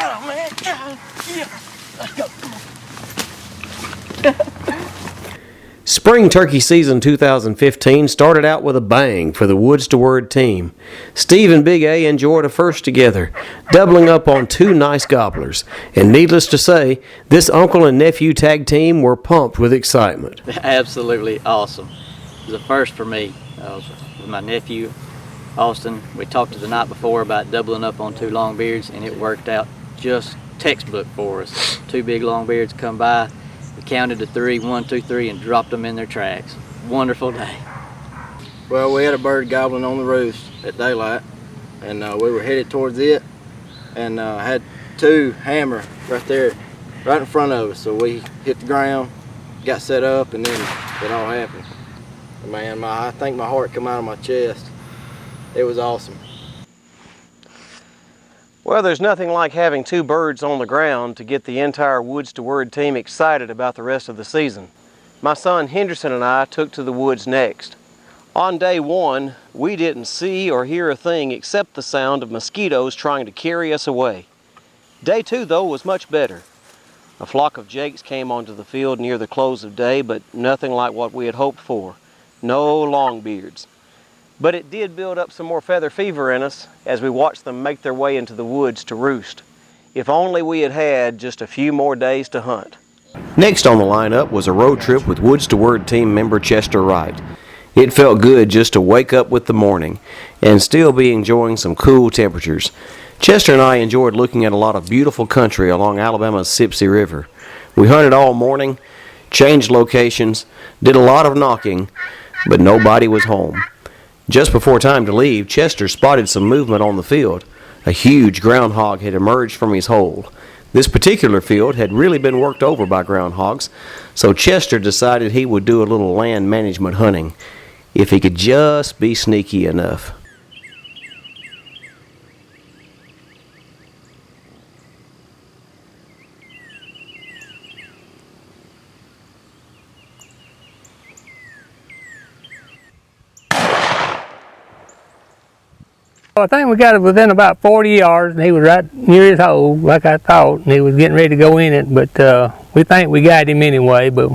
Oh, man. Yeah. Let's go. Spring turkey season 2015 started out with a bang for the Woods to Word team. Steve and Big A enjoyed a first together, doubling up on two nice gobblers. And needless to say, this uncle and nephew tag team were pumped with excitement. Absolutely awesome. It was a first for me. With my nephew, Austin, we talked the night before about doubling up on two longbeards, and it worked out just textbook for us. Two big longbeards come by. We counted to three, 1, 2, 3, and dropped them in their tracks. Wonderful day. Well, we had a bird gobbling on the roost at daylight, and we were headed towards it, and had two hammer right there, right in front of us. So we hit the ground, got set up, and then it all happened. Man, I think my heart come out of my chest. It was awesome. Well, there's nothing like having two birds on the ground to get the entire Woods to Word team excited about the rest of the season. My son Henderson and I took to the woods next. On day one, we didn't see or hear a thing except the sound of mosquitoes trying to carry us away. Day two, though, was much better. A flock of jakes came onto the field near the close of day, but nothing like what we had hoped for. No longbeards. But it did build up some more feather fever in us as we watched them make their way into the woods to roost. If only we had had just a few more days to hunt. Next on the lineup was a road trip with Woods to Word team member Chester Wright. It felt good just to wake up with the morning and still be enjoying some cool temperatures. Chester and I enjoyed looking at a lot of beautiful country along Alabama's Sipsey River. We hunted all morning, changed locations, did a lot of knocking, but nobody was home. Just before time to leave, Chester spotted some movement on the field. A huge groundhog had emerged from his hole. This particular field had really been worked over by groundhogs, so Chester decided he would do a little land management hunting, if he could just be sneaky enough. I think we got it within about 40 yards, and he was right near his hole, like I thought, and he was getting ready to go in it, but we think we got him anyway. But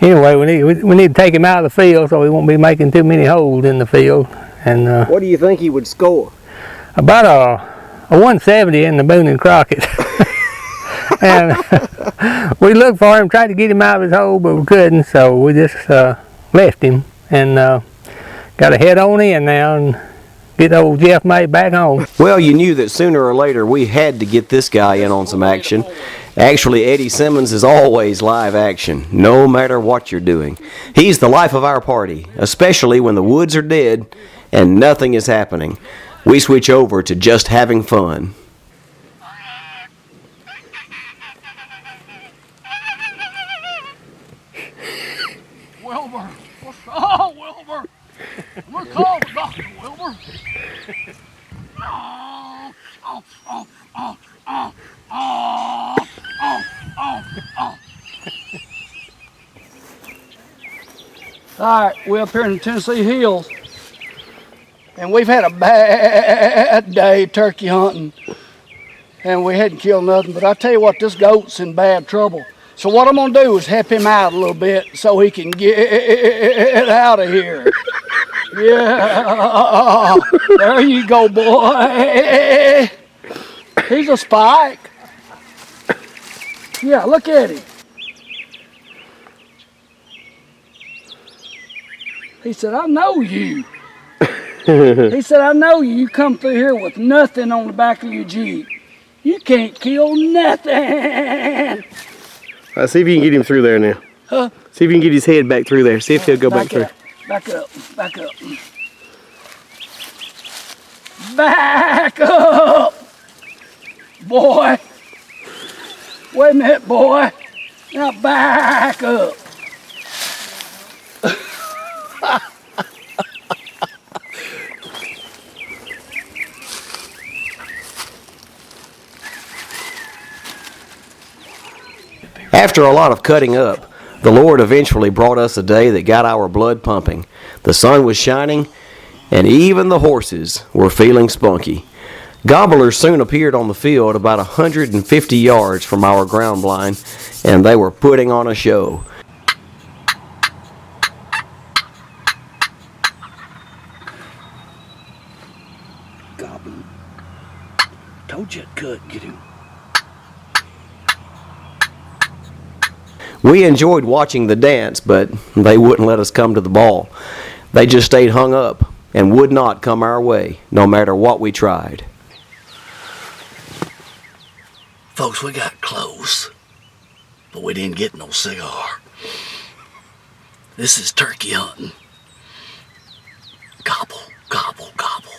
anyway, we need to take him out of the field so he won't be making too many holes in the field. And What do you think he would score? About a 170 in the Boone and Crockett. And we looked for him, tried to get him out of his hole, but we couldn't, so we just left him and got a head on in now and get old Jeff May back home. Well, you knew that sooner or later we had to get this guy in on some action. Actually, Eddie Simmons is always live action, no matter what you're doing. He's the life of our party, especially when the woods are dead and nothing is happening. We switch over to just having fun. Wilbur. Oh, Wilbur. We're called Dr. Wilbur. Oh, oh, oh, oh, oh, oh, oh, oh, oh. All right, we're up here in the Tennessee Hills, and we've had a bad day turkey hunting, and we hadn't killed nothing, but I tell you what, this goat's in bad trouble. So what I'm gonna do is help him out a little bit so he can get out of here. Yeah, there you go, boy. He's a spike. Yeah, look at him. He said, I know you. He said, I know you. You come through here with nothing on the back of your Jeep. You can't kill nothing. See if you can get him through there now. Huh? See if you can get his head back through there. See if he'll go back through. Back up, back up. Back up! Boy! Wait a minute, boy. Now back up. After a lot of cutting up, the Lord eventually brought us a day that got our blood pumping. The sun was shining, and even the horses were feeling spunky. Gobblers soon appeared on the field about 150 yards from our ground blind, and they were putting on a show. Gobbler. Told you I could get him. We enjoyed watching the dance, but they wouldn't let us come to the ball. They just stayed hung up and would not come our way, no matter what we tried. Folks, we got close, but we didn't get no cigar. This is turkey hunting. Gobble, gobble, gobble.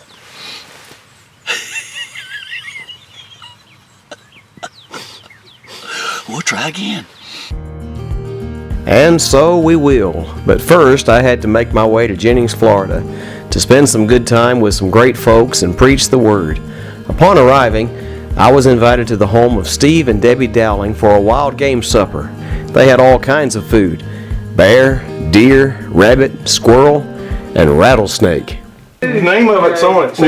We'll try again. And so we will. But first, I had to make my way to Jennings, Florida, to spend some good time with some great folks and preach the word. Upon arriving, I was invited to the home of Steve and Debbie Dowling for a wild game supper. They had all kinds of food: bear, deer, rabbit, squirrel, and rattlesnake. The name of it's on it. See,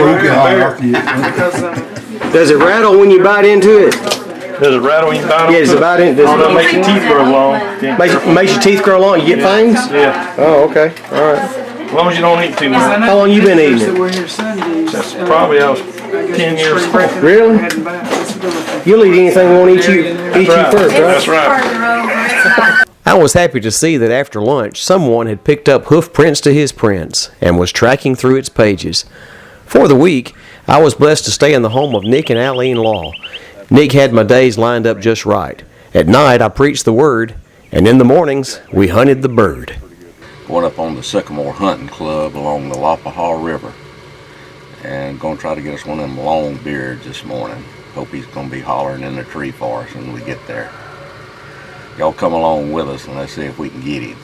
Does it rattle when you bite into it? Does it rattle when you bite Yeah, does it bite into it? It makes your teeth grow long. Makes your teeth grow long? You get fangs? Yeah. Oh, okay. All right. As long as you don't eat too much. How long you been eating it? That's probably I was 10 years old. Really? You'll eat anything that won't eat you first, right? That's right. I was happy to see that after lunch, someone had picked up Hoof Prints to His Prints and was tracking through its pages. For the week, I was blessed to stay in the home of Nick and Alene Law. Nick had my days lined up just right. At night, I preached the word, and in the mornings, we hunted the bird. Going up on the Sycamore Hunting Club along the Loppahaw River, and going to try to get us one of them long beards this morning. Hope he's going to be hollering in the tree for us when we get there. Y'all come along with us and let's see if we can get him.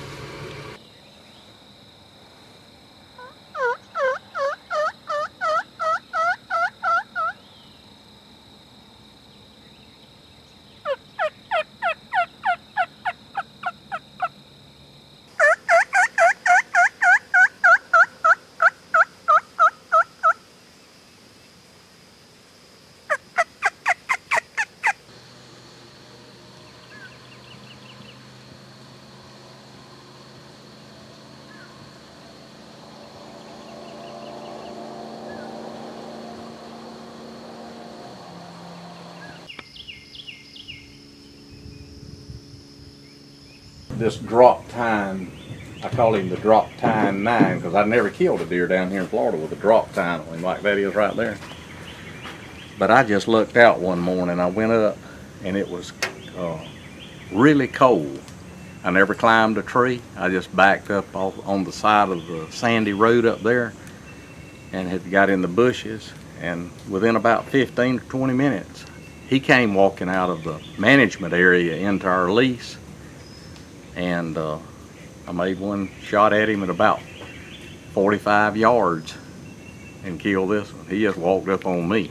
This drop tine, I call him the drop tine 9 because I never killed a deer down here in Florida with a drop tine on him like that is right there. But I just looked out one morning, I went up and it was really cold. I never climbed a tree. I just backed up off on the side of the sandy road up there and had got in the bushes, and within about 15 to 20 minutes he came walking out of the management area into our lease. And I made one shot at him at about 45 yards and killed this one. He just walked up on me.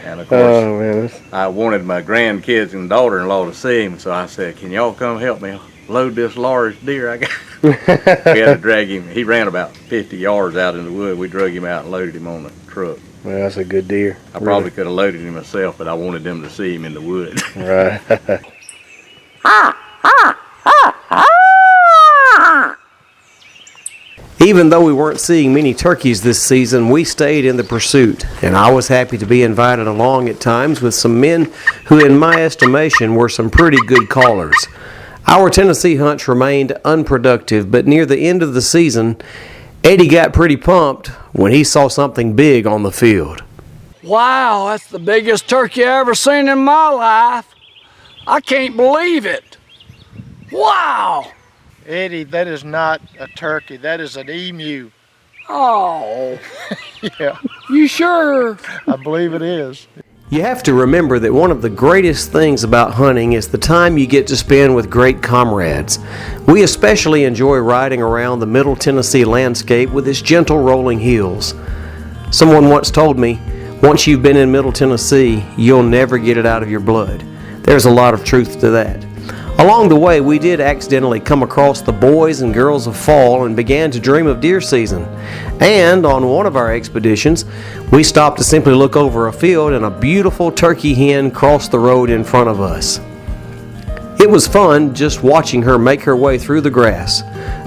And of course, I wanted my grandkids and daughter-in-law to see him, so I said, "Can y'all come help me load this large deer I got?" We had to drag him. He ran about 50 yards out in the wood. We drug him out and loaded him on the truck. Well, that's a good deer. I probably could have loaded him myself, but I wanted them to see him in the woods. Right. Even though we weren't seeing many turkeys this season, we stayed in the pursuit, and I was happy to be invited along at times with some men who, in my estimation, were some pretty good callers. Our Tennessee hunts remained unproductive, but near the end of the season, Eddie got pretty pumped when he saw something big on the field. Wow, that's the biggest turkey I ever seen in my life. I can't believe it. Wow. Eddie, that is not a turkey. That is an emu. Oh. Yeah, You sure? I believe it is. You have to remember that one of the greatest things about hunting is the time you get to spend with great comrades. We especially enjoy riding around the Middle Tennessee landscape with its gentle rolling hills. Someone once told me, once you've been in Middle Tennessee, you'll never get it out of your blood. There's a lot of truth to that. Along the way, we did accidentally come across the boys and girls of fall and began to dream of deer season. And on one of our expeditions, we stopped to simply look over a field and a beautiful turkey hen crossed the road in front of us. It was fun just watching her make her way through the grass,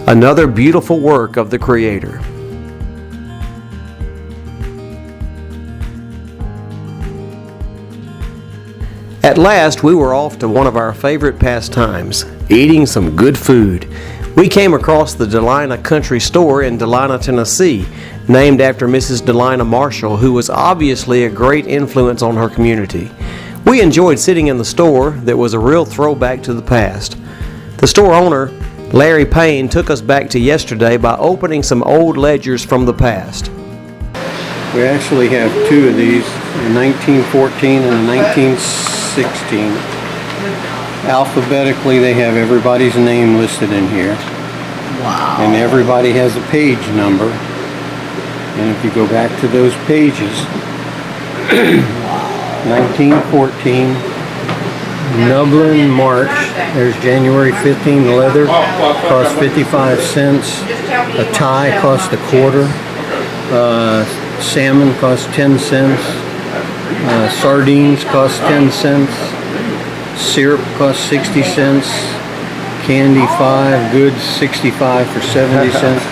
another beautiful work of the Creator. At last, we were off to one of our favorite pastimes, eating some good food. We came across the Delina Country Store in Delina, Tennessee, named after Mrs. Delina Marshall, who was obviously a great influence on her community. We enjoyed sitting in the store that was a real throwback to the past. The store owner, Larry Payne, took us back to yesterday by opening some old ledgers from the past. We actually have two of these, a 1914 and a 1916. Alphabetically, they have everybody's name listed in here. Wow. And everybody has a page number. And if you go back to those pages, 1914, Nublin March, there's January 15 leather, cost 55 cents. A tie cost a quarter. Salmon cost 10 cents. Sardines cost 10 cents. Syrup cost 60 cents. Candy 5, goods 65 for 70 cents.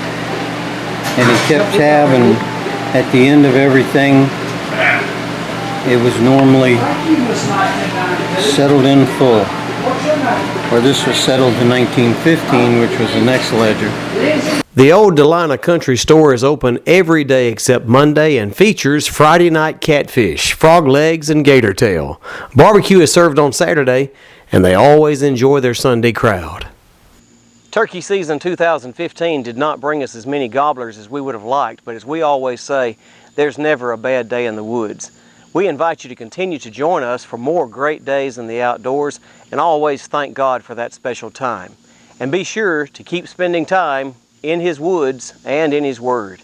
And he kept tab, and at the end of everything, it was normally settled in full. Or this was settled in 1915, which was the next ledger. The old Delina Country Store is open every day except Monday and features Friday night catfish, frog legs, and gator tail. Barbecue is served on Saturday, and they always enjoy their Sunday crowd. Turkey season 2015 did not bring us as many gobblers as we would have liked, but as we always say, there's never a bad day in the woods. We invite you to continue to join us for more great days in the outdoors, and always thank God for that special time. And be sure to keep spending time in His woods and in His Word.